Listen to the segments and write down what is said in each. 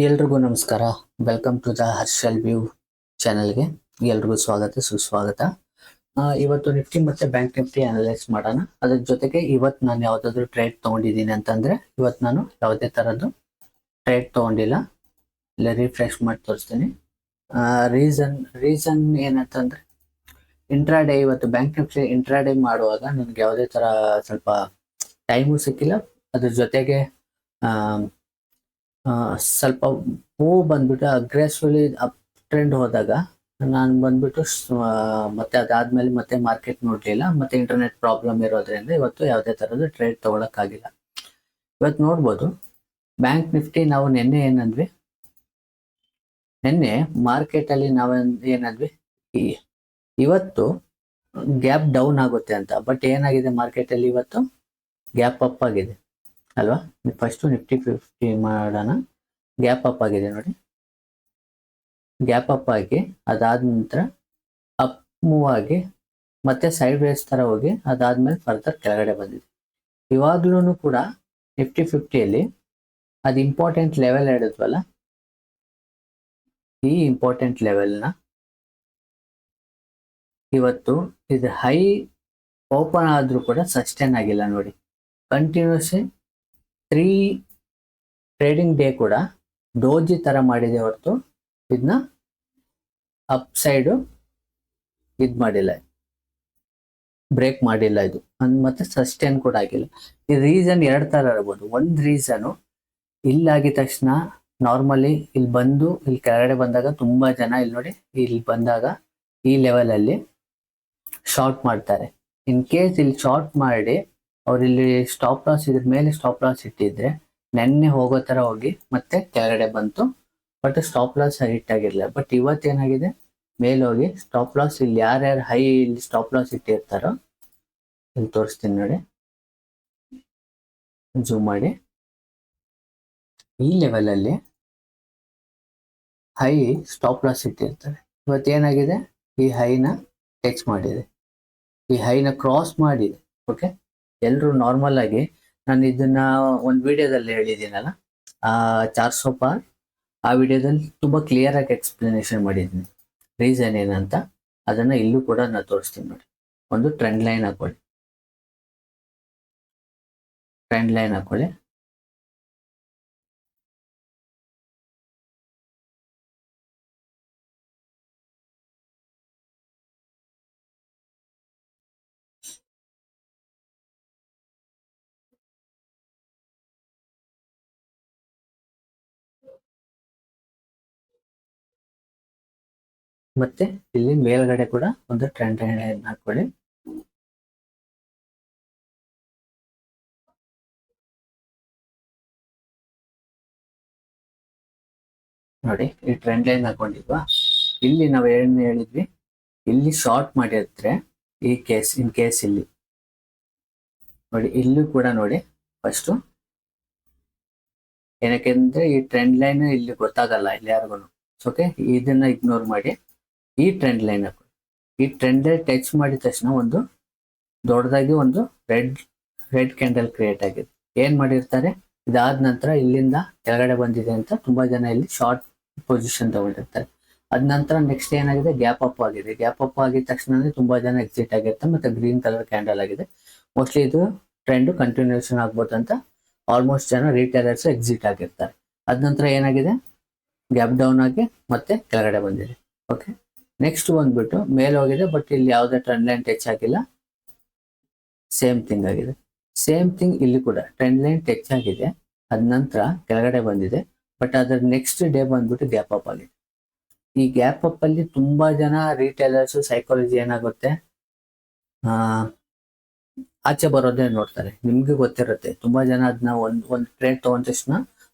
ಎಲ್ರಿಗೂ ನಮಸ್ಕಾರ. Welcome to the Harshal view ಚಾನೆಲ್ಗೆ ಎಲ್ರಿಗೂ ಸ್ವಾಗತ ಸುಸ್ವಾಗತ. ಇವತ್ತು ನಿಫ್ಟಿ ಮತ್ತೆ ಬ್ಯಾಂಕ್ ನಿಫ್ಟಿ ಅನಲೈಸ್ ಮಾಡೋಣ. ಅದ್ರ ಜೊತೆಗೆ ಇವತ್ತು ನಾನು ಯಾವುದಾದ್ರೂ ಟ್ರೇಡ್ ತೊಗೊಂಡಿದ್ದೀನಿ ಅಂತಂದ್ರೆ ಇವತ್ತು ನಾನು ಯಾವುದೇ ಥರದ್ದು ಟ್ರೇಡ್ ತೊಗೊಂಡಿಲ್ಲ. ಇಲ್ಲ ರಿಫ್ರೆಶ್ ಮಾಡಿ ತೋರಿಸ್ತೀನಿ. ರೀಸನ್ ಏನಂತಂದ್ರೆ ಇಂಟ್ರಾಡೇ ಇವತ್ತು ಬ್ಯಾಂಕ್ ನಿಫ್ಟಿ ಇಂಟ್ರಾಡೇ ಮಾಡುವಾಗ ನನಗೆ ಯಾವುದೇ ಥರ ಸ್ವಲ್ಪ ಟೈಮು ಸಿಕ್ಕಿಲ್ಲ. ಅದ್ರ ಜೊತೆಗೆ ಸ್ವಲ್ಪ ಮೂವ್ ಬಂದ್ಬಿಟ್ಟು ಅಗ್ರೆಸಿವ್ಲಿ ಅಪ್ ಟ್ರೆಂಡ್ ಹೋದಾಗ ನಾನು ಬಂದ್ಬಿಟ್ಟು ಮತ್ತೆ ಅದಾದ್ಮೇಲೆ ಮತ್ತೆ ಮಾರ್ಕೆಟ್ ನೋಡ್ಲಿಲ್ಲ. ಮತ್ತೆ ಇಂಟರ್ನೆಟ್ ಪ್ರಾಬ್ಲಮ್ ಇರೋದ್ರಿಂದ ಇವತ್ತು ಯಾವುದೇ ಥರದ ಟ್ರೇಡ್ ತಗೊಳಕ್ಕಾಗಿಲ್ಲ. ಇವತ್ತು ನೋಡ್ಬೋದು ಬ್ಯಾಂಕ್ ನಿಫ್ಟಿ ನಾವು ನಿನ್ನೆ ಏನಂದ್ವಿ, ನಿನ್ನೆ ಮಾರ್ಕೆಟ್ ಅಲ್ಲಿ ನಾವು ಏನಂದ್ವಿ, ಇವತ್ತು ಗ್ಯಾಪ್ ಡೌನ್ ಆಗುತ್ತೆ ಅಂತ. ಬಟ್ ಏನಾಗಿದೆ ಮಾರ್ಕೆಟ್ ಅಲ್ಲಿ ಇವತ್ತು ಗ್ಯಾಪ್ ಅಪ್ ಆಗಿದೆ ಅಲ್ವಾ. ಫಸ್ಟ್ ನಿಫ್ಟಿ 50 ಮಾಡೋಣ. ಗ್ಯಾಪ್ ಅಪ್ ಆಗಿದೆ ನೋಡಿ. ಗ್ಯಾಪ್ ಅಪ್ ಆಗಿ ಅದಾದ ನಂತರ ಅಪ್ ಮೂವ್ ಆಗಿ ಮತ್ತೆ ಸೈಡ್ ವೇಸ್ ತರ ಹೋಗಿ ಅದಾದ್ಮೇಲೆ ಫರ್ದರ್ ಕೆಳಗಡೆ ಬಂದಿದೆ. ಇವಾಗ್ಲೂ ಕೂಡ ನಿಫ್ಟಿ 50ಯಲ್ಲಿ ಅದು ಇಂಪಾರ್ಟೆಂಟ್ ಲೆವೆಲ್ ಹೇಳಿದ್ವಲ್ಲ, ಈ ಇಂಪಾರ್ಟೆಂಟ್ ಲೆವೆಲ್ನ ಇವತ್ತು ಇದು ಹೈ ಓಪನ್ ಆದ್ರೂ ಕೂಡ ಸಸ್ಟೈನ್ ಆಗಿಲ್ಲ ನೋಡಿ. ಕಂಟಿನ್ಯೂಸ್ 3 ಟ್ರೇಡಿಂಗ್ ಡೇ ಕೂಡ ಡೋಜಿ ತರ ಮಾಡಿದೆ ಹೊರತು ಇದನ್ನ ಅಪ್ ಸೈಡು ಇದು ಮಾಡಿಲ್ಲ, ಬ್ರೇಕ್ ಮಾಡಿಲ್ಲ ಇದು. ಮತ್ತೆ ಸಸ್ಟೈನ್ ಕೂಡ ಆಗಿಲ್ಲ. ಈ ರೀಸನ್ 2 ತರ ಇರ್ಬೋದು. ಒಂದು ರೀಸನು ಇಲ್ಲಾಗಿದ ತಕ್ಷಣ ನಾರ್ಮಲಿ ಇಲ್ಲಿ ಬಂದು ಇಲ್ಲಿ ಕೆಳಗಡೆ ಬಂದಾಗ ತುಂಬಾ ಜನ ಇಲ್ಲಿ ನೋಡಿ, ಇಲ್ಲಿ ಬಂದಾಗ ಈ ಲೆವೆಲ್ ಅಲ್ಲಿ ಶಾರ್ಟ್ ಮಾಡ್ತಾರೆ. ಇನ್ ಕೇಸ್ ಇಲ್ಲಿ ಶಾರ್ಟ್ ಮಾಡಿ ಅವ್ರು ಇಲ್ಲಿ ಸ್ಟಾಪ್ ಲಾಸ್ ಇದ್ರ ಮೇಲೆ ಸ್ಟಾಪ್ ಲಾಸ್ ಇಟ್ಟಿದ್ರೆ ನೆನ್ನೆ ಹೋಗೋ ತರ ಹೋಗಿ ಮತ್ತೆ ಕೆಳಗಡೆ ಬಂತು. ಬಟ್ ಸ್ಟಾಪ್ ಲಾಸ್ ಹಿಟ್ ಆಗಿರ್ಲಿಲ್ಲ. ಬಟ್ ಇವತ್ತೇನಾಗಿದೆ, ಮೇಲೆ ಹೋಗಿ ಸ್ಟಾಪ್ ಲಾಸ್ ಇಲ್ಲಿ ಯಾರ್ಯಾರು ಹೈ ಇಲ್ಲಿ ಸ್ಟಾಪ್ ಲಾಸ್ ಇಟ್ಟಿರ್ತಾರೋ ಇಲ್ಲಿ ತೋರಿಸ್ತೀನಿ ನೋಡಿ, ಜೂಮ್ ಮಾಡಿ. ಈ ಲೆವೆಲ್ ಅಲ್ಲಿ ಹೈ ಸ್ಟಾಪ್ ಲಾಸ್ ಇಟ್ಟಿರ್ತಾರೆ. ಇವತ್ತೇನಾಗಿದೆ, ಈ ಹೈನ ಟಚ್ ಮಾಡಿದೆ, ಈ ಹೈನ ಕ್ರಾಸ್ ಮಾಡಿದೆ. ಓಕೆ, ಎಲ್ಲರೂ ನಾರ್ಮಲ್ ಆಗಿ ನಾನು ಇದನ್ನ ಒಂದು ವಿಡಿಯೋದಲ್ಲಿ ಹೇಳಿದ್ದೀನಲ್ಲ, 400 ಪಾರ್, ಆ ವಿಡಿಯೋದಲ್ಲಿ ತುಂಬಾ ಕ್ಲಿಯರ್ ಆಗಿ ಎಕ್ಸ್ಪ್ಲನೇಷನ್ ಮಾಡಿದ್ದೀನಿ ರೀಸನ್ ಏನಂತ. ಅದನ್ನ ಇಲ್ಲೂ ಕೂಡ ನಾನು ತೋರಿಸ್ತೀನಿ ನೋಡಿ. ಒಂದು ಟ್ರೆಂಡ್ ಲೈನ್ ಹಾಕೊಳ್ಳಿ, ಟ್ರೆಂಡ್ ಲೈನ್ ಹಾಕೊಳ್ಳಿ. ಮತ್ತೆ ಇಲ್ಲಿ ಮೇಲ್ಗಡೆ ಕೂಡ ಒಂದು ಟ್ರೆಂಡ್ ಲೈನ್ ಹಾಕೊಳ್ಳಿ. ನೋಡಿ, ಈ ಟ್ರೆಂಡ್ ಲೈನ್ ಹಾಕೊಂಡಿದ್ವಾ. ಇಲ್ಲಿ ನಾವು ಏನು ಹೇಳಿದ್ವಿ, ಇಲ್ಲಿ ಶಾರ್ಟ್ ಮಾಡಿದ್ರೆ ಈ ಕೇಸ್ ಇನ್ ಕೇಸ್ ಇಲ್ಲಿ ನೋಡಿ, ಇಲ್ಲೂ ಕೂಡ ನೋಡಿ ಫಸ್ಟ್ ಏನಕ್ಕೆಂದ್ರೆ ಈ ಟ್ರೆಂಡ್ ಲೈನ್ ಇಲ್ಲಿ ಗೊತ್ತಾಗಲ್ಲ ಇಲ್ಲಿ ಯಾರಿಗೂ. ಓಕೆ, ಇದನ್ನ ಇಗ್ನೋರ್ ಮಾಡಿ ಈ ಟ್ರೆಂಡ್ ಲೈನ್ ಹಾಕೊಳ್ಳಿ. ಈ ಟ್ರೆಂಡ್ ಲೈನ್ ಟಚ್ ಮಾಡಿದ ತಕ್ಷಣ ಒಂದು ದೊಡ್ಡದಾಗಿ ಒಂದು ರೆಡ್ ಕ್ಯಾಂಡಲ್ ಕ್ರಿಯೇಟ್ ಆಗಿದೆ. ಏನ್ ಮಾಡಿರ್ತಾರೆ, ಇದಾದ ನಂತರ ಇಲ್ಲಿಂದ ಕೆಳಗಡೆ ಬಂದಿದೆ ಅಂತ ತುಂಬಾ ಜನ ಇಲ್ಲಿ ಶಾರ್ಟ್ ಪೊಸಿಷನ್ ತಗೊಂಡಿರ್ತಾರೆ. ಅದ ನಂತರ ನೆಕ್ಸ್ಟ್ ಏನಾಗಿದೆ, ಗ್ಯಾಪ್ ಅಪ್ ಆಗಿದೆ. ಗ್ಯಾಪ್ ಅಪ್ ಆಗಿದ ತಕ್ಷಣ ತುಂಬಾ ಜನ ಎಕ್ಸಿಟ್ ಆಗಿರ್ತಾರೆ. ಮತ್ತೆ ಗ್ರೀನ್ ಕಲರ್ ಕ್ಯಾಂಡಲ್ ಆಗಿದೆ. ಮೋಸ್ಟ್ಲಿ ಇದು ಟ್ರೆಂಡ್ ಕಂಟಿನ್ಯೂಷನ್ ಆಗ್ಬೋದು ಅಂತ ಆಲ್ಮೋಸ್ಟ್ ಜನ ರಿಟೇಲರ್ಸ್ ಎಕ್ಸಿಟ್ ಆಗಿರ್ತಾರೆ. ಅದ ನಂತರ ಏನಾಗಿದೆ, ಗ್ಯಾಪ್ ಡೌನ್ ಆಗಿ ಮತ್ತೆ ಕೆಳಗಡೆ ಬಂದಿದೆ. ಓಕೆ, ನೆಕ್ಸ್ಟ್ ಬಂದ್ಬಿಟ್ಟು ಮೇಲೆ ಹೋಗಿದೆ. ಬಟ್ ಇಲ್ಲಿ ಯಾವುದೇ ಟ್ರೆಂಡ್ ಲೈನ್ ಟಚ್ ಆಗಿಲ್ಲ. ಸೇಮ್ ಥಿಂಗ್ ಆಗಿದೆ. ಸೇಮ್ ಥಿಂಗ್ ಇಲ್ಲಿ ಕೂಡ ಟ್ರೆಂಡ್ ಲೈನ್ ಟಚ್ ಆಗಿದೆ, ಅದ ನಂತರ ಕೆಳಗಡೆ ಬಂದಿದೆ. ಬಟ್ ಅದರ ನೆಕ್ಸ್ಟ್ ಡೇ ಬಂದ್ಬಿಟ್ಟು ಗ್ಯಾಪ್ ಅಪ್ ಆಗಿದೆ. ಈ ಗ್ಯಾಪ್ ಅಪ್ ಅಲ್ಲಿ ತುಂಬಾ ಜನ ರಿಟೇಲರ್ಸ್ ಸೈಕಾಲಜಿ ಏನಾಗುತ್ತೆ, ಆಚೆ ಬರೋದೇ ನೋಡ್ತಾರೆ. ನಿಮ್ಗೆ ಗೊತ್ತಿರುತ್ತೆ, ತುಂಬಾ ಜನ ಅದನ್ನ ಒಂದ್ ಟ್ರೇಡ್ ತಗೊಂಡ ತಕ್ಷಣ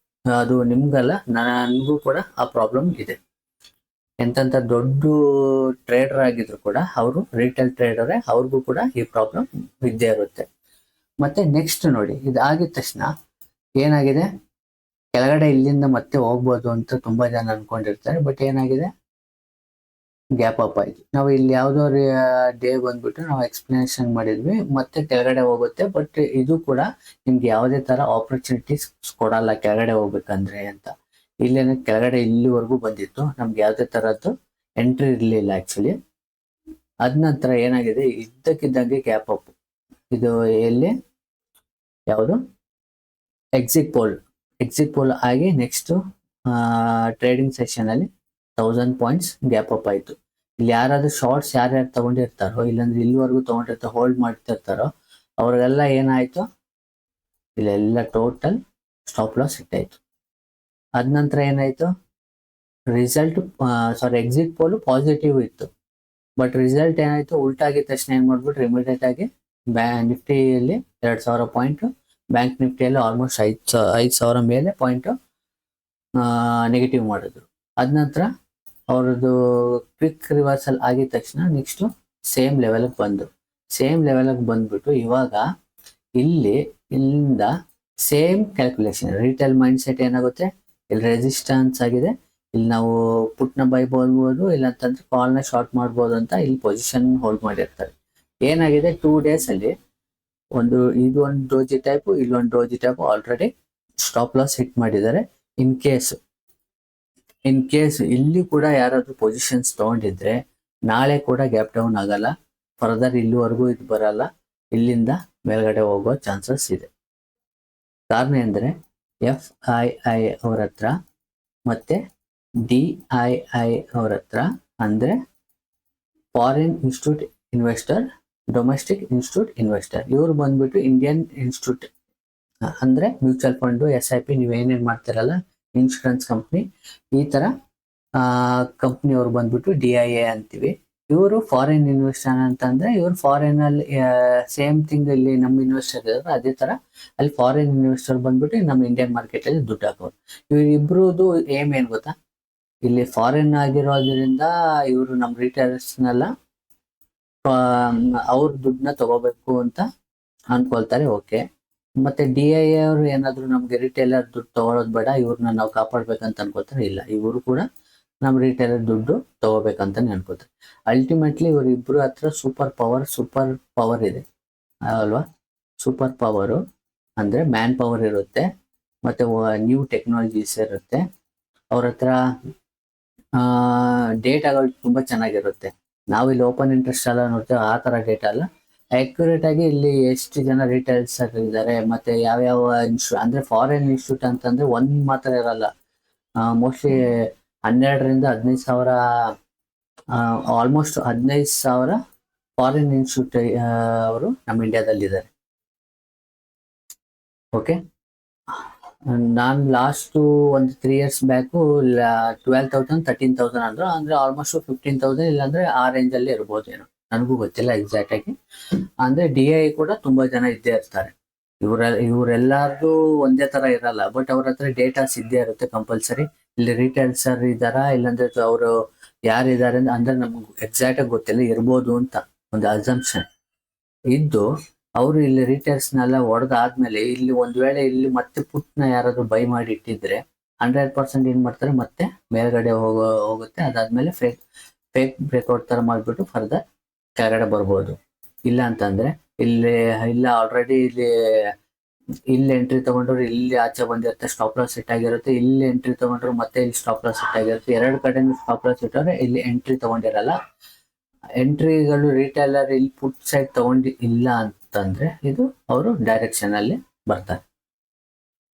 ಅದು ನಿಮ್ಗಲ್ಲ, ನನಗೂ ಕೂಡ ಆ ಪ್ರಾಬ್ಲಮ್ ಇದೆ. ಎಂತ ದೊಡ್ಡ ಟ್ರೇಡರ್ ಆಗಿದ್ರು ಕೂಡ ಅವರು ರಿಟೇಲ್ ಟ್ರೇಡರೇ, ಅವ್ರಿಗೂ ಕೂಡ ಈ ಪ್ರಾಬ್ಲಮ್ ಇದ್ದೇ ಇರುತ್ತೆ. ಮತ್ತೆ ನೆಕ್ಸ್ಟ್ ನೋಡಿ, ಇದಾಗಿದ ತಕ್ಷಣ ಏನಾಗಿದೆ, ಕೆಳಗಡೆ ಇಲ್ಲಿಂದ ಮತ್ತೆ ಹೋಗ್ಬೋದು ಅಂತ ತುಂಬಾ ಜನ ಅನ್ಕೊಂಡಿರ್ತಾರೆ. ಬಟ್ ಏನಾಗಿದೆ, ಗ್ಯಾಪ್ ಅಪ್ ಆಯ್ತು. ನಾವು ಇಲ್ಲಿ ಯಾವ್ದೋ ಡೇ ಬಂದ್ಬಿಟ್ಟು ನಾವು ಎಕ್ಸ್ಪ್ಲನೇಷನ್ ಮಾಡಿದ್ವಿ, ಮತ್ತೆ ಕೆಳಗಡೆ ಹೋಗುತ್ತೆ. ಬಟ್ ಇದು ಕೂಡ ನಿಮ್ಗೆ ಯಾವುದೇ ತರ ಆಪರ್ಚುನಿಟೀಸ್ ಕೊಡಲ್ಲ ಕೆಳಗಡೆ ಹೋಗ್ಬೇಕಂದ್ರೆ ಅಂತ. ಇಲ್ಲೇನ ಕೆಳಗಡೆ ಇಲ್ಲಿವರೆಗೂ ಬಂದಿತ್ತು, ನಮ್ಗೆ ಯಾವುದೇ ತರದ್ದು ಎಂಟ್ರಿ ಇರಲಿಲ್ಲ ಆಕ್ಚುಲಿ. ಅದ ನಂತರ ಏನಾಗಿದೆ, ಇದ್ದಕ್ಕಿದ್ದಂಗೆ ಗ್ಯಾಪ್ ಅಪ್, ಇದು ಎಲ್ಲಿ ಯಾವುದು ಎಕ್ಸಿಟ್ ಪೋಲ್ ಆಗಿ ನೆಕ್ಸ್ಟ್ ಟ್ರೇಡಿಂಗ್ ಸೆಷನ್ ಅಲ್ಲಿ 1000 ಪಾಯಿಂಟ್ಸ್ ಗ್ಯಾಪ್ ಅಪ್ ಆಯ್ತು. ಇಲ್ಲಿ ಯಾರಾದ್ರೂ ಶಾರ್ಟ್ಸ್ ಯಾರ್ಯಾರು ತಗೊಂಡಿರ್ತಾರೋ, ಇಲ್ಲಾಂದ್ರೆ ಇಲ್ಲಿವರೆಗೂ ತಗೊಂಡಿರ್ತಾರೋ, ಹೋಲ್ಡ್ ಮಾಡ್ತಿರ್ತಾರೋ ಅವ್ರಿಗೆಲ್ಲ ಏನಾಯ್ತು, ಇಲ್ಲೆಲ್ಲ ಟೋಟಲ್ ಸ್ಟಾಪ್ ಲಾಸ್ ಇಟ್ಟಾಯ್ತು. ಅದ ನಂತರ ಏನಾಯ್ತು, ರಿಸಲ್ಟ್ ಎಕ್ಸಿಟ್ ಪೋಲ್ ಪಾಸಿಟಿವ್ ಇತ್ತು, ಬಟ್ ರಿಸಲ್ಟ್ ಏನಾಯ್ತು ಉಲ್ಟಾಗಿದ ತಕ್ಷಣ ಏನ್ ಮಾಡ್ಬಿಟ್ರು, ಇಮಿಡಿಯೇಟ್ ಆಗಿ ನಿಫ್ಟಿಯಲ್ಲಿ 2000 ಪಾಯಿಂಟ್, ಬ್ಯಾಂಕ್ ನಿಫ್ಟಿಯಲ್ಲಿ ಆಲ್ಮೋಸ್ಟ್ 5,000 ಮೇಲೆ ಪಾಯಿಂಟ್ ನೆಗೆಟಿವ್ ಮಾಡಿದ್ರು. ಅದ ನಂತರ ಅವ್ರದ್ದು ಕ್ವಿಕ್ ರಿವರ್ಸಲ್ ಆಗಿದ ತಕ್ಷಣ ನೆಕ್ಸ್ಟ್ ಸೇಮ್ ಲೆವೆಲ್ಗೆ ಬಂದ್ರು. ಸೇಮ್ ಲೆವೆಲ್ಗೆ ಬಂದ್ಬಿಟ್ಟು ಇವಾಗ ಇಲ್ಲಿಂದ same calculation, retail mind set ಏನಾಗುತ್ತೆ, ಇಲ್ಲಿ ರೆಸಿಸ್ಟೆನ್ಸ್ ಆಗಿದೆ, ಇಲ್ಲಿ ನಾವು ಪುಟ್ನ ಬೈ ಮಾಡ್ಬೋದು, ಇಲ್ಲಂತಂದ್ರೆ ಕಾಲ್ನ ಶಾರ್ಟ್ ಮಾಡ್ಬೋದು ಅಂತ ಇಲ್ಲಿ ಪೊಸಿಷನ್ ಹೋಲ್ಡ್ ಮಾಡಿರ್ತಾರೆ. ಏನಾಗಿದೆ 2 days ಅಲ್ಲಿ ಇದೊಂದು ಡೋಜಿ ಟೈಪ್, ಇಲ್ಲೊಂದು doji type already stop loss hit ಮಾಡಿದ್ದಾರೆ. ಇನ್ ಕೇಸ್ ಇಲ್ಲಿ ಕೂಡ ಯಾರಾದ್ರೂ ಪೊಸಿಷನ್ಸ್ ತಗೊಂಡಿದ್ರೆ ನಾಳೆ ಕೂಡ ಗ್ಯಾಪ್ ಡೌನ್ ಆಗಲ್ಲ, ಫರ್ದರ್ ಇಲ್ಲಿವರೆಗೂ ಇದು ಬರಲ್ಲ, ಇಲ್ಲಿಂದ ಮೇಲ್ಗಡೆ ಹೋಗೋ ಚಾನ್ಸಸ್ ಇದೆ. ಕಾರಣ ಎಂದ್ರೆ FII ಅವ್ರ ಹತ್ರ ಮತ್ತೆ DII ಅವ್ರ ಹತ್ರ, ಅಂದ್ರೆ foreign institute investor, domestic institute investor, ಇವ್ರು ಬಂದ್ಬಿಟ್ಟು ಇಂಡಿಯನ್ ಇನ್ಸ್ಟಿಟ್ಯೂಟ್ ಅಂದ್ರೆ ಮ್ಯೂಚುವಲ್ ಫಂಡ್, SIP ನೀವೇನೇನ್ ಮಾಡ್ತಿರಲ್ಲ, ಇನ್ಶೂರೆನ್ಸ್ ಕಂಪ್ನಿ, ಈ ತರ ಕಂಪ್ನಿ ಅವ್ರು ಬಂದ್ಬಿಟ್ಟು DIA ಅಂತೀವಿ. ಇವರು ಫಾರಿನ್ ಇನ್ವೆಸ್ಟರ್ ಅಂತಂದ್ರೆ ಇವ್ರು ಫಾರಿನ್ ಅಲ್ಲಿ ಸೇಮ್ ಥಿಂಗ್ ಇಲ್ಲಿ ನಮ್ಮ ಇನ್ವೆಸ್ಟರ್ ಇದ್ದಾರೆ, ಅದೇ ತರ ಅಲ್ಲಿ ಫಾರಿನ್ ಇನ್ವೆಸ್ಟರ್ ಬಂದ್ಬಿಟ್ಟು ನಮ್ಮ ಇಂಡಿಯನ್ ಮಾರ್ಕೆಟ್ ಅಲ್ಲಿ ದುಡ್ಡು ಹಾಕೋರು. ಇವ್ರಿಬ್ರದ್ದು ಏಮ್ ಏನ್ ಗೊತ್ತಾ, ಇಲ್ಲಿ ಫಾರಿನ್ ಆಗಿರೋದ್ರಿಂದ ಇವರು ನಮ್ಮ ರಿಟೇಲರ್ಸ್ನೆಲ್ಲ ಅವ್ರ ದುಡ್ಡನ್ನ ತಗೋಬೇಕು ಅಂತ ಅನ್ಕೊಳ್ತಾರೆ, ಓಕೆ. ಮತ್ತೆ DIA ಅವರು ಏನಾದ್ರು ನಮ್ಗೆ ರಿಟೇಲರ್ ದುಡ್ಡು ತಗೊಳೋದು ಬೇಡ, ಇವ್ರನ್ನ ನಾವು ಕಾಪಾಡ್ಬೇಕಂತ ಅನ್ಕೋತಾರೆ, ಇಲ್ಲ ಇವರು ಕೂಡ ನಮ್ಮ ರಿಟೇಲರ್ ದುಡ್ಡು ತಗೋಬೇಕಂತಾನೆ ಅನ್ಕೋತಾರೆ. ಅಲ್ಟಿಮೇಟ್ಲಿ ಇವರಿಬ್ರು ಹತ್ರ ಸೂಪರ್ ಪವರ್ ಇದೆ ಅಲ್ವಾ. ಸೂಪರ್ ಪವರು ಅಂದ್ರೆ ಮ್ಯಾನ್ ಪವರ್ ಇರುತ್ತೆ, ಮತ್ತೆ ನ್ಯೂ ಟೆಕ್ನಾಲಜೀಸ್ ಇರುತ್ತೆ ಅವ್ರ ಹತ್ರ. ಡೇಟಾಗಳು ತುಂಬಾ ಚೆನ್ನಾಗಿರುತ್ತೆ. ನಾವಿಲ್ಲಿ ಓಪನ್ ಇಂಟ್ರೆಸ್ಟ್ ಎಲ್ಲ ನೋಡ್ತೇವೆ, ಆ ತರ ಡೇಟಾ ಅಲ್ಲ, ಅಕ್ಯುರೇಟ್ ಆಗಿ ಇಲ್ಲಿ ಎಷ್ಟು ಜನ ರಿಟೇಲ್ಸ್ ಇದ್ದಾರೆ, ಮತ್ತೆ ಯಾವ್ಯಾವ ಅಂದ್ರೆ ಫಾರಿನ್ ಇನ್ಸ್ಟಿಟ್ಯೂಟ್ ಅಂತಂದ್ರೆ ಒಂದ್ ಮಾತ್ರ ಇರಲ್ಲ, ಮೋಸ್ಟ್ಲಿ 12,000 ರಿಂದ 15,000, ಆಲ್ಮೋಸ್ಟ್ 15,000 ಫಾರಿನ್ ಇನ್ಸ್ಟಿಟ್ಯೂಟ್ ಅವರು ನಮ್ಮ ಇಂಡಿಯಾದಲ್ಲಿ ಇದ್ದಾರೆ. ಓಕೆ, ನಾನು ಲಾಸ್ಟ್ ಒಂದು 3 years ಬ್ಯಾಕು 12,000 13,000 ಅಂದ್ರು, ಅಂದ್ರೆ ಆಲ್ಮೋಸ್ಟ್ 15,000 ಇಲ್ಲಾಂದ್ರೆ ಆ ರೇಂಜ್ ಅಲ್ಲಿ ಇರ್ಬೋದೇನೋ, ನನಗೂ ಗೊತ್ತಿಲ್ಲ ಎಕ್ಸಾಕ್ಟ್ ಆಗಿ. ಅಂದ್ರೆ DIA ಕೂಡ ತುಂಬಾ ಜನ ಇದ್ದೇ ಇರ್ತಾರೆ. ಇವರೆಲ್ಲಾರ್ದು ಒಂದೇ ತರ ಇರಲ್ಲ, ಬಟ್ ಅವ್ರ ಹತ್ರ ಡೇಟಾಸ್ ಇದ್ದೇ ಇರುತ್ತೆ ಕಂಪಲ್ಸರಿ. ಇಲ್ಲಿ ರಿಟೇಲ್ಸರ್ ಇದಾರಾ ಇಲ್ಲಾಂದ್ರೆ ಅವರು ಯಾರಿದ್ದಾರೆ ಅಂದ್ರೆ ನಮ್ಗೆ ಎಕ್ಸಾಕ್ಟ್ ಆಗಿ ಗೊತ್ತಿಲ್ಲ, ಇರ್ಬೋದು ಅಂತ ಒಂದು ಅಸಂಪ್ಷನ್ ಇದ್ದು, ಅವರು ಇಲ್ಲಿ ರಿಟೇಲ್ಸ್ನೆಲ್ಲ ಹೊಡೆದಾದ್ಮೇಲೆ ಇಲ್ಲಿ ಒಂದ್ ವೇಳೆ ಇಲ್ಲಿ ಮತ್ತೆ ಪುಟ್ನ ಯಾರಾದ್ರೂ ಬೈ ಮಾಡಿ ಇಟ್ಟಿದ್ರೆ 100% ಏನ್ ಮಾಡ್ತಾರೆ, ಮತ್ತೆ ಮೇಲ್ಗಡೆ ಹೋಗುತ್ತೆ. ಅದಾದ್ಮೇಲೆ ಫೇಕ್ ಬ್ರೇಕ್ಔಟ್ ತರ ಮಾಡ್ಬಿಟ್ಟು ಫರ್ದರ್ ಕೆಳಗಡೆ ಬರ್ಬೋದು. ಇಲ್ಲ ಅಂತಂದ್ರೆ ಇಲ್ಲ ಆಲ್ರೆಡಿ ಇಲ್ಲಿ ಎಂಟ್ರಿ ತಗೊಂಡ್ರು ಇಲ್ಲಿ ಆಚೆ ಬಂದಿರುತ್ತೆ, ಸ್ಟಾಪ್ ಲಾಸ್ ಸೆಟ್ ಆಗಿರುತ್ತೆ, ಇಲ್ಲಿ ಎಂಟ್ರಿ ತಗೊಂಡ್ರು ಮತ್ತೆ ಇಲ್ಲಿ ಸ್ಟಾಪ್ ಲಾಸ್ ಸೆಟ್ ಆಗಿರುತ್ತೆ, ಎರಡು ಕಡೆ ಸ್ಟಾಪ್ ಲಾಸ್ ಇಟ್ಟವ್ರೆ, ಇಲ್ಲಿ ಎಂಟ್ರಿ ತಗೊಂಡಿರಲ್ಲ. ಎಂಟ್ರಿಗಳು ರಿಟೇಲರ್ ಇಲ್ಲಿ ಪುಟ್ ಸೈಡ್ ತಗೊಂಡಿ ಇಲ್ಲ ಅಂತಂದ್ರೆ ಇದು ಅವರು ಡೈರೆಕ್ಷನ್ ಅಲ್ಲಿ ಬರ್ತಾರೆ.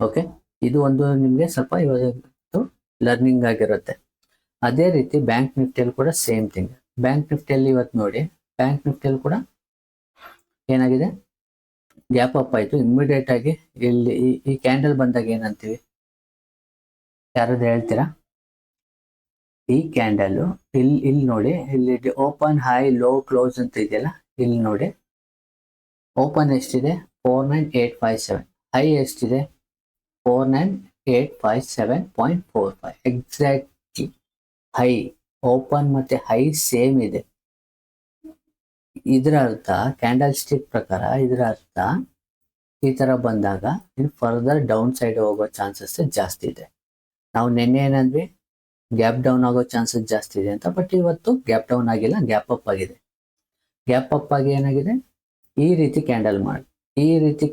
ಓಕೆ, ಇದು ಒಂದು ನಿಮ್ಗೆ ಸ್ವಲ್ಪ ಇವತ್ತು ಲರ್ನಿಂಗ್ ಆಗಿರುತ್ತೆ. ಅದೇ ರೀತಿ ಬ್ಯಾಂಕ್ ನಿಫ್ಟಿಯಲ್ಲಿ ಕೂಡ ಸೇಮ್ ಥಿಂಗ್. ಬ್ಯಾಂಕ್ ನಿಫ್ಟಿಯಲ್ಲಿ ಇವತ್ತು ನೋಡಿ, ಬ್ಯಾಂಕ್ ನಿಫ್ಟಿಯಲ್ಲಿ ಕೂಡ ಏನಾಗಿದೆ, ಗ್ಯಾಪ್ ಅಪ್ ಆಯ್ತು. ಇಮಿಡಿಯೇಟ್ ಆಗಿ ಇಲ್ಲಿ ಈ ಕ್ಯಾಂಡಲ್ ಬಂದಾಗ ಏನಂತೀವಿ, ಯಾರಾದ್ರೂ ಹೇಳ್ತೀರಾ? ಈ ಕ್ಯಾಂಡಲ್ ಇಲ್ಲಿ ನೋಡಿ, ಇಲ್ಲಿ ಓಪನ್ ಹೈ ಲೋ ಕ್ಲೋಸ್ ಅಂತ ಇದೆಯಲ್ಲ, ಇಲ್ಲಿ ನೋಡಿ ಓಪನ್ ಎಷ್ಟಿದೆ 49857, ಹೈ ಎಷ್ಟಿದೆ 49857.45. ಎಕ್ಸಾಕ್ಟ್ಲಿ ಹೈ ಓಪನ್ ಮತ್ತೆ ಹೈ ಸೇಮ್ ಇದೆ. ಇದರ ಅರ್ಥ ಕ್ಯಾಂಡಲ್ ಸ್ಟಿಕ್ ಪ್ರಕಾರ ಇದರ ಅರ್ಥ ಈ ತರ ಬಂದಾಗ ಇನ್ನು ಫರ್ದರ್ ಡೌನ್ ಸೈಡ್ ಹೋಗೋ ಚಾನ್ಸಸ್ ಜಾಸ್ತಿ ಇದೆ. ನಾವು ನಿನ್ನೆ ಏನಂದ್ವಿ, ಗ್ಯಾಪ್ ಡೌನ್ ಆಗೋ ಚಾನ್ಸಸ್ ಜಾಸ್ತಿ ಇದೆ ಅಂತ, ಬಟ್ ಇವತ್ತು ಗ್ಯಾಪ್ ಡೌನ್ ಆಗಿಲ್ಲ, ಗ್ಯಾಪ್ ಅಪ್ ಆಗಿದೆ. ಗ್ಯಾಪ್ ಅಪ್ ಆಗಿ ಏನಾಗಿದೆ, ಈ ರೀತಿ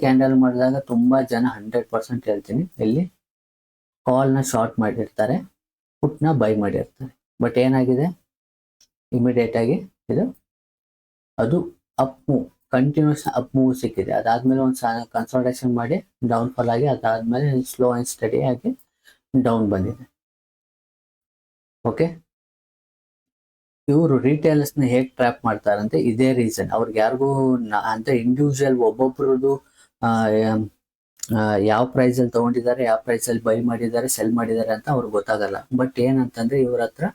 ಕ್ಯಾಂಡಲ್ ಮಾಡಿದಾಗ ತುಂಬಾ ಜನ 100% ಹೇಳ್ತೀನಿ, ಇಲ್ಲಿ ಕಾಲ್ನ ಶಾರ್ಟ್ ಮಾಡಿರ್ತಾರೆ, ಪುಟ್ನ ಬೈ ಮಾಡಿರ್ತಾರೆ. ಬಟ್ ಏನಾಗಿದೆ, ಇಮಿಡಿಯೇಟ್ ಆಗಿ ಅದು up move, continuous up move ಸಿಕ್ಕಿದೆ. ಅದಾದ್ಮೇಲೆ ಒಂದು ಕನ್ಸಲ್ಟೇಷನ್ ಮಾಡಿ ಡೌನ್ ಫಾಲ್ ಆಗಿ ಅದಾದ್ಮೇಲೆ ಸ್ಲೋ ಆ್ಯಂಡ್ ಸ್ಟಡಿ ಆಗಿ ಡೌನ್ ಬಂದಿದೆ. ಓಕೆ, ಇವರು ರಿಟೇಲರ್ಸ್ನ ಹೇಗೆ ಟ್ರ್ಯಾಪ್ ಮಾಡ್ತಾರಂತೆ, ಇದೇ ರೀಸನ್. ಅವ್ರಿಗೆ ಯಾರಿಗೂ ಅಂತ ಇಂಡಿವಿಜುವಲ್ ಒಬ್ಬೊಬ್ರದ್ದು ಯಾವ ಪ್ರೈಸಲ್ಲಿ ತೊಗೊಂಡಿದ್ದಾರೆ, ಯಾವ ಪ್ರೈಸಲ್ಲಿ ಬೈ ಮಾಡಿದ್ದಾರೆ, ಸೆಲ್ ಮಾಡಿದ್ದಾರೆ ಅಂತ ಅವ್ರಿಗೆ ಗೊತ್ತಾಗಲ್ಲ. ಬಟ್ ಏನಂತಂದ್ರೆ ಇವ್ರ ಹತ್ರ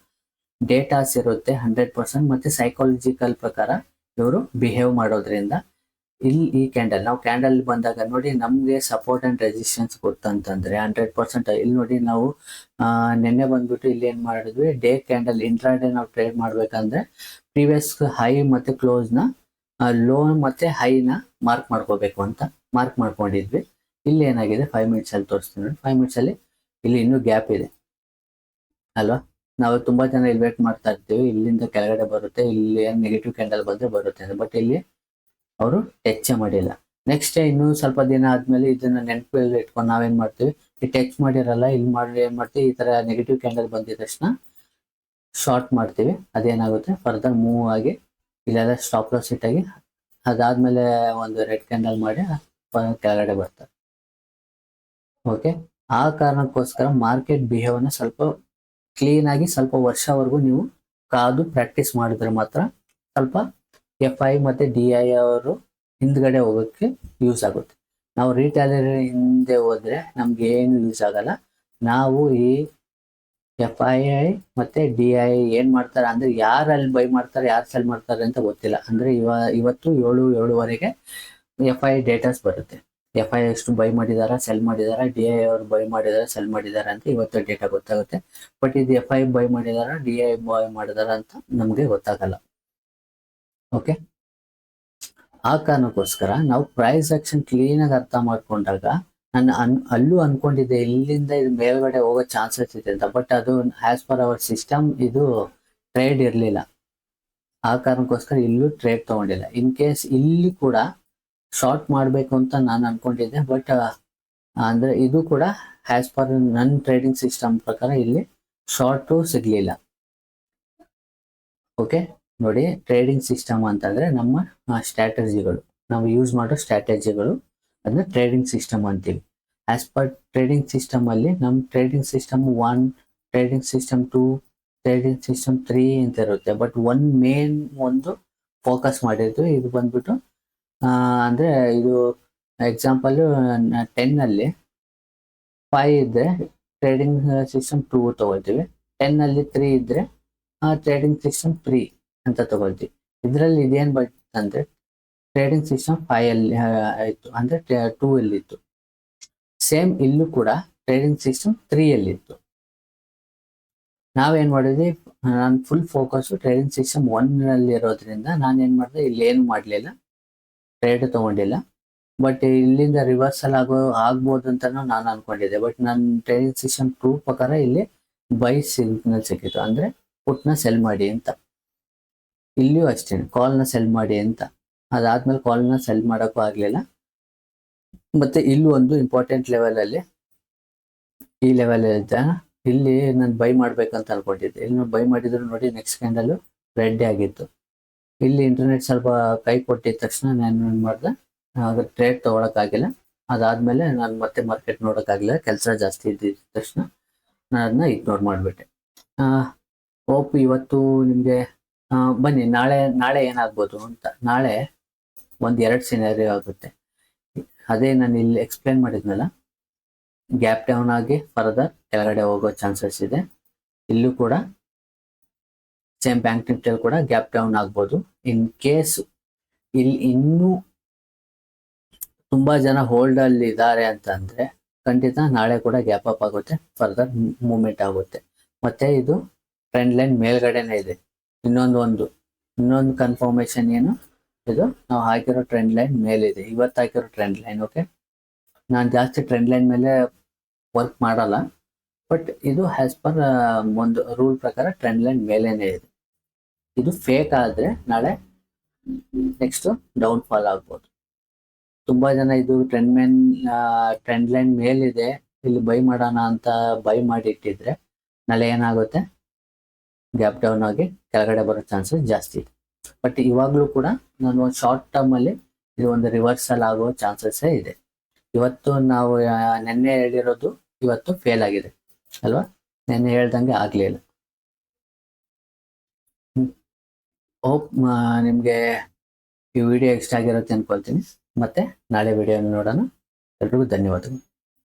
ಡೇಟಾಸ್ ಇರುತ್ತೆ 100%, ಮತ್ತೆ ಸೈಕಾಲಜಿಕಲ್ ಪ್ರಕಾರ ಇವರು ಬಿಹೇವ್ ಮಾಡೋದ್ರಿಂದ ಇಲ್ಲಿ ಈ ಕ್ಯಾಂಡಲ್, ನಾವು ಕ್ಯಾಂಡಲ್ ಬಂದಾಗ ನೋಡಿ ನಮಗೆ ಸಪೋರ್ಟ್ ಅಂಡ್ ರೆಸಿಸ್ಟೆನ್ಸ್ ಗೊತ್ತಂತಂದ್ರೆ 100%. ಇಲ್ಲಿ ನೋಡಿ ನಾವು ನಿನ್ನೆ ಬಂದ್ಬಿಟ್ಟು ಇಲ್ಲಿ ಏನ್ ಮಾಡಿದ್ವಿ, ಡೇ ಕ್ಯಾಂಡಲ್ ಇಂಟ್ರಾಡೇ ನಾವು ಟ್ರೇಡ್ ಮಾಡ್ಬೇಕಂದ್ರೆ ಪ್ರೀವಿಯಸ್ ಹೈ ಮತ್ತೆ ಕ್ಲೋಸ್ನ ಲೋ ಮತ್ತೆ ಹೈನ ಮಾರ್ಕ್ ಮಾಡ್ಕೋಬೇಕು ಅಂತ ಮಾರ್ಕ್ ಮಾಡ್ಕೊಂಡಿದ್ವಿ. ಇಲ್ಲಿ ಏನಾಗಿದೆ 5 ಮಿನಿಟ್ಸ್ ಅಲ್ಲಿ ತೋರಿಸ್ತೀನಿ ನೋಡಿ. 5 ಮಿನಿಟ್ಸ್ ಅಲ್ಲಿ ಇಲ್ಲಿ ಇನ್ನೂ ಗ್ಯಾಪ್ ಇದೆ ಅಲ್ವಾ. ನಾವು ತುಂಬಾ ಜನ ಇಲ್ಲಿ ವೇಟ್ ಮಾಡ್ತಾ ಇರ್ತೀವಿ, ಇಲ್ಲಿಂದ ಕೆಳಗಡೆ ಬರುತ್ತೆ, ಇಲ್ಲಿ ನೆಗೆಟಿವ್ ಕ್ಯಾಂಡಲ್ ಬಂದ್ರೆ ಬರುತ್ತೆ ಅಂತ. ಬಟ್ ಇಲ್ಲಿ ಅವರು ಟಚ್ ಮಾಡಿಲ್ಲ. ನೆಕ್ಸ್ಟ್ ಇನ್ನೂ ಸ್ವಲ್ಪ ದಿನ ಆದ್ಮೇಲೆ ಇದನ್ನ ನೆನಪಲ್ಲಿ ಇಟ್ಕೊಂಡು ನಾವೇನ್ ಮಾಡ್ತೀವಿ, ಈ ಟಚ್ ಮಾಡಿರಲ್ಲ, ಇಲ್ಲಿ ಮಾಡಿ ಏನ್ ಮಾಡ್ತೀವಿ, ಈ ತರ ನೆಗೆಟಿವ್ ಕ್ಯಾಂಡಲ್ ಬಂದಿದ ತಕ್ಷಣ ಶಾರ್ಟ್ ಮಾಡ್ತೀವಿ. ಅದೇನಾಗುತ್ತೆ, ಫರ್ದರ್ ಮೂವ್ ಆಗಿ ಇಲ್ಲೆಲ್ಲ ಸ್ಟಾಪ್ ಲಾಸ್ ಹಿಟ್ ಆಗಿ ಅದಾದ್ಮೇಲೆ ಒಂದು ರೆಡ್ ಕ್ಯಾಂಡಲ್ ಮಾಡಿ ಕೆಳಗಡೆ ಬರ್ತಾರೆ. ಓಕೆ, ಆ ಕಾರಣಕ್ಕೋಸ್ಕರ ಮಾರ್ಕೆಟ್ ಬಿಹೇವ್ನ ಸ್ವಲ್ಪ ಕ್ಲೀನ್ ಆಗಿ ಸ್ವಲ್ಪ ವರ್ಷವರೆಗೂ ನೀವು ಕಾದು ಪ್ರಾಕ್ಟೀಸ್ ಮಾಡಿದ್ರೆ ಮಾತ್ರ ಸ್ವಲ್ಪ FI ಮತ್ತೆ DI ಅವರು ಹಿಂದ್ಗಡೆ ಹೋಗೋಕ್ಕೆ ಯೂಸ್ ಆಗುತ್ತೆ. ನಾವು ರಿಟೇಲರ್ ಹಿಂದೆ ಹೋದ್ರೆ ನಮ್ಗೆ ಏನು ಯೂಸ್ ಆಗಲ್ಲ. ನಾವು ಈ FII ಮತ್ತೆ DI ಏನ್ ಮಾಡ್ತಾರೆ ಅಂದ್ರೆ, ಯಾರು ಅಲ್ಲಿ ಬೈ ಮಾಡ್ತಾರೆ ಯಾರು ಸೆಲ್ ಮಾಡ್ತಾರೆ ಅಂತ ಗೊತ್ತಿಲ್ಲ. ಅಂದ್ರೆ ಇವತ್ತು 7-7:30ಗೆ FI ಡೇಟಾಸ್ ಬರುತ್ತೆ. FI ಎಷ್ಟು ಬೈ ಮಾಡಿದಾರ, ಸೆಲ್ ಮಾಡಿದಾರ, DI ಅವರು ಬೈ ಮಾಡಿದಾರ, ಸೆಲ್ ಮಾಡಿದಾರ ಅಂತ ಇವತ್ತು ಡೇಟಾ ಗೊತ್ತಾಗುತ್ತೆ. ಬಟ್ ಇದು FI ಬೈ ಮಾಡಿದಾರ, DI ಬೈ ಮಾಡಿದಾರ ಅಂತ ನಮ್ಗೆ ಗೊತ್ತಾಗಲ್ಲ. ಓಕೆ, ಆ ಕಾರಣಕ್ಕೋಸ್ಕರ ನಾವು ಪ್ರೈಸ್ ಆಕ್ಷನ್ ಕ್ಲೀನ್ ಆಗಿ ಅರ್ಥ ಮಾಡ್ಕೊಂಡಾಗ, ನಾನು ಅಲ್ಲೂ ಅನ್ಕೊಂಡಿದ್ದೆ ಇಲ್ಲಿಂದ ಇದು ಮೇಲ್ಗಡೆ ಹೋಗೋ ಚಾನ್ಸಸ್ ಇದೆ ಅಂತ. ಬಟ್ ಅದು ಆಸ್ ಪರ್ ಅವರ್ ಸಿಸ್ಟಮ್ ಇದು ಟ್ರೇಡ್ ಇರಲಿಲ್ಲ. ಆ ಕಾರಣಕ್ಕೋಸ್ಕರ ಇಲ್ಲೂ ಟ್ರೇಡ್ ತಗೊಂಡಿಲ್ಲ. ಇನ್ ಕೇಸ್ ಇಲ್ಲಿ ಕೂಡ ಶಾರ್ಟ್ ಮಾಡಬೇಕು ಅಂತ ನಾನು ಅನ್ಕೊಂಡಿದ್ದೆ. ಬಟ್ ಅಂದ್ರೆ ಇದು ಕೂಡ ಆಸ್ ಪರ್ ನನ್ನ ಟ್ರೇಡಿಂಗ್ ಸಿಸ್ಟಮ್ ಪ್ರಕಾರ ಇಲ್ಲಿ ಶಾರ್ಟು ಸಿಗ್ಲಿಲ್ಲ. ಓಕೆ ನೋಡಿ, ಟ್ರೇಡಿಂಗ್ ಸಿಸ್ಟಮ್ ಅಂತಂದ್ರೆ ನಮ್ಮ ಸ್ಟ್ರಾಟಜಿಗಳು, ನಾವು ಯೂಸ್ ಮಾಡೋ ಸ್ಟ್ರಾಟಜಿಗಳು, ಅದನ್ನ ಟ್ರೇಡಿಂಗ್ ಸಿಸ್ಟಮ್ ಅಂತೀವಿ. ಆಸ್ ಪರ್ ಟ್ರೇಡಿಂಗ್ ಸಿಸ್ಟಮ್ ಅಲ್ಲಿ ನಮ್ಮ trading system 1, trading system 2, trading system 3 ಅಂತ ಇರುತ್ತೆ. ಬಟ್ ಒಂದು ಫೋಕಸ್ ಮಾಡಿರ್ತೀವಿ. ಇದು ಬಂದ್ಬಿಟ್ಟು ಅಂದ್ರೆ ಇದು ಎಕ್ಸಾಂಪಲ್ 10 ಅಲ್ಲಿ 5 ಇದ್ರೆ ಟ್ರೇಡಿಂಗ್ ಸಿಸ್ಟಮ್ 2 ತಗೊಳ್ತೀವಿ. 10 ಅಲ್ಲಿ 3 ಇದ್ರೆ ಟ್ರೇಡಿಂಗ್ ಸಿಸ್ಟಮ್ 3 ಅಂತ ತಗೊಳ್ತೀವಿ. ಇದರಲ್ಲಿ ಇದೇನ್ ಬರ್ತಂದ್ರೆ ಟ್ರೇಡಿಂಗ್ ಸಿಸ್ಟಮ್ 5 ಅಲ್ಲಿ ಆಯ್ತು, ಅಂದ್ರೆ 2 ಅಲ್ಲಿ ಇತ್ತು. ಸೇಮ್ ಇಲ್ಲೂ ಕೂಡ ಟ್ರೇಡಿಂಗ್ ಸಿಸ್ಟಮ್ 3 ಅಲ್ಲಿ ಇತ್ತು. ನಾವೇನ್ ಮಾಡಿದ್ವಿ, ನಾನು ಫುಲ್ ಫೋಕಸ್ ಟ್ರೇಡಿಂಗ್ ಸಿಸ್ಟಮ್ 1 ಅಲ್ಲಿ ಇರೋದ್ರಿಂದ ನಾನೇನ್ ಮಾಡಿದೆ, ಇಲ್ಲಿ ಏನು ಮಾಡ್ಲಿಲ್ಲ, ಟ್ರೇಡ್ ತಗೊಂಡಿಲ್ಲ. ಬಟ್ ಇಲ್ಲಿಂದ ರಿವರ್ಸಲ್ ಆಗ್ಬೋದು ಅಂತ ನಾನು ಅನ್ಕೊಂಡಿದ್ದೆ. ಬಟ್ ನನ್ನ ಟ್ರೇಡಿಂಗ್ ಸಿಸ್ಟಮ್ 2 ಪ್ರಕಾರ ಇಲ್ಲಿ ಬೈ ಸಿಗ್ನಲ್ ಸಿಕ್ಕಿತ್ತು, ಅಂದ್ರೆ ಪುಟ್ನ ಸೆಲ್ ಮಾಡಿ ಅಂತ. ಇಲ್ಲಿಯೂ ಅಷ್ಟೇ ಕಾಲ್ನ ಸೆಲ್ ಮಾಡಿ ಅಂತ. ಅದಾದ್ಮೇಲೆ ಕಾಲ್ನ ಸೆಲ್ ಮಾಡೋಕ್ಕೂ ಆಗ್ಲಿಲ್ಲ. ಮತ್ತೆ ಇಲ್ಲೂ ಒಂದು ಇಂಪಾರ್ಟೆಂಟ್ ಲೆವೆಲ್ ಅಲ್ಲಿ, ಈ ಲೆವೆಲ್ ಇದ್ದ ಇಲ್ಲಿ ನಾನು ಬೈ ಮಾಡ್ಬೇಕಂತ ಅನ್ಕೊಂಡಿದ್ದೆ. ಇಲ್ಲಿ ಬೈ ಮಾಡಿದ್ರು ನೋಡಿ, ನೆಕ್ಸ್ಟ್ ಕ್ಯಾಂಡಲ್ ರೆಡ್ ಆಗಿತ್ತು. ಇಲ್ಲಿ ಇಂಟರ್ನೆಟ್ ಸ್ವಲ್ಪ ಕೈ ಕೊಟ್ಟಿದ ತಕ್ಷಣ ನಾನು ಏನ್ ಮಾಡ್ದೆ, ಟ್ರೇಡ್ ತಗೊಳಕ್ಕಾಗಿಲ್ಲ. ಅದಾದ್ಮೇಲೆ ನಾನು ಮತ್ತೆ ಮಾರ್ಕೆಟ್ ನೋಡೋಕ್ಕಾಗಿಲ್ಲ, ಕೆಲಸ ಜಾಸ್ತಿ ಇದ್ದಿದ್ದ ತಕ್ಷಣ ನಾನು ಅದನ್ನ ಇಗ್ನೋರ್ ಮಾಡಿಬಿಟ್ಟೆ. ಹೋಪ್ ಇವತ್ತು ನಿಮಗೆ ಬನ್ನಿ ನಾಳೆ ಏನಾಗ್ಬೋದು ಅಂತ. ನಾಳೆ 1-2 ಸಿನಾರಿಯೋ ಆಗುತ್ತೆ. ಅದೇ ನಾನು ಇಲ್ಲಿ ಎಕ್ಸ್ಪ್ಲೇನ್ ಮಾಡಿದ್ನಲ್ಲ, ಗ್ಯಾಪ್ ಡೌನ್ ಆಗಿ ಫರ್ದರ್ ಕೆಳಗಡೆ ಹೋಗೋ ಚಾನ್ಸಸ್ ಇದೆ. ಇಲ್ಲೂ ಕೂಡ ಸೇಮ್ ಬ್ಯಾಂಕ್ ನಿಫ್ಟಿಯಲ್ಲಿ ಕೂಡ ಗ್ಯಾಪ್ ಡೌನ್ ಆಗ್ಬೋದು. ಇನ್ ಕೇಸ್ ಇಲ್ಲಿ ಇನ್ನೂ ತುಂಬಾ ಜನ ಹೋಲ್ಡ್ ಅಲ್ಲಿ ಇದ್ದಾರೆ ಅಂತಂದ್ರೆ ಖಂಡಿತ ನಾಳೆ ಕೂಡ ಗ್ಯಾಪ್ ಅಪ್ ಆಗುತ್ತೆ, ಫರ್ದರ್ ಮೂವ್ಮೆಂಟ್ ಆಗುತ್ತೆ. ಮತ್ತೆ ಇದು ಟ್ರೆಂಡ್ ಲೈನ್ ಮೇಲ್ಗಡೆನೆ ಇದೆ. ಇನ್ನೊಂದು ಕನ್ಫರ್ಮೇಶನ್ ಏನು, ಇದು ನಾವು ಹಾಕಿರೋ ಟ್ರೆಂಡ್ ಲೈನ್ ಮೇಲಿದೆ, ಇವತ್ತು ಹಾಕಿರೋ ಟ್ರೆಂಡ್ ಲೈನ್. ಓಕೆ, ನಾನು ಜಾಸ್ತಿ ಟ್ರೆಂಡ್ ಲೈನ್ ಮೇಲೆ ವರ್ಕ್ ಮಾಡಲ್ಲ. ಬಟ್ ಇದು ಆಸ್ ಪರ್ ಒಂದು ರೂಲ್ ಪ್ರಕಾರ ಟ್ರೆಂಡ್ ಲೈನ್ ಮೇಲೇನೆ ಇದೆ. ಇದು ಫೇಕ್ ಆದ್ರೆ ನಾಳೆ ನೆಕ್ಸ್ಟ್ ಡೌನ್ ಫಾಲ್ ಆಗ್ಬೋದು. ತುಂಬಾ ಜನ ಇದು ಟ್ರೆಂಡ್ ಲೈನ್ ಮೇಲಿದೆ, ಇಲ್ಲಿ ಬೈ ಮಾಡೋಣ ಅಂತ ಬೈ ಮಾಡಿ ಇಟ್ಟಿದ್ರೆ ನಾಳೆ ಏನಾಗುತ್ತೆ, ಗ್ಯಾಪ್ ಡೌನ್ ಆಗಿ ಕೆಳಗಡೆ ಬರೋ ಚಾನ್ಸಸ್ ಜಾಸ್ತಿ ಇದೆ. ಬಟ್ ಇವಾಗಲೂ ಕೂಡ ನಾನು ಒಂದು ಶಾರ್ಟ್ ಟರ್ಮ್ ಅಲ್ಲಿ ಇದು ಒಂದು ರಿವರ್ಸಲ್ ಆಗೋ ಚಾನ್ಸಸ್ ಇದೆ. ಇವತ್ತು ನಾವು ನೆನ್ನೆ ಹೇಳಿರೋದು ಇವತ್ತು ಫೇಲ್ ಆಗಿದೆ ಅಲ್ವಾ, ನೆನ್ನೆ ಹೇಳ್ದಂಗೆ ಆಗ್ಲಿಲ್ಲ. ಹೋಪ್ ನಿಮ್ಗೆ ಈ ವಿಡಿಯೋ ಇಷ್ಟ ಆಗಿರುತ್ತೆ ಅನ್ಕೊಳ್ತೀನಿ. ಮತ್ತೆ ನಾಳೆ ವಿಡಿಯೋ ನೋಡೋಣ. ಎಲ್ರಿಗೂ ಧನ್ಯವಾದಗಳು.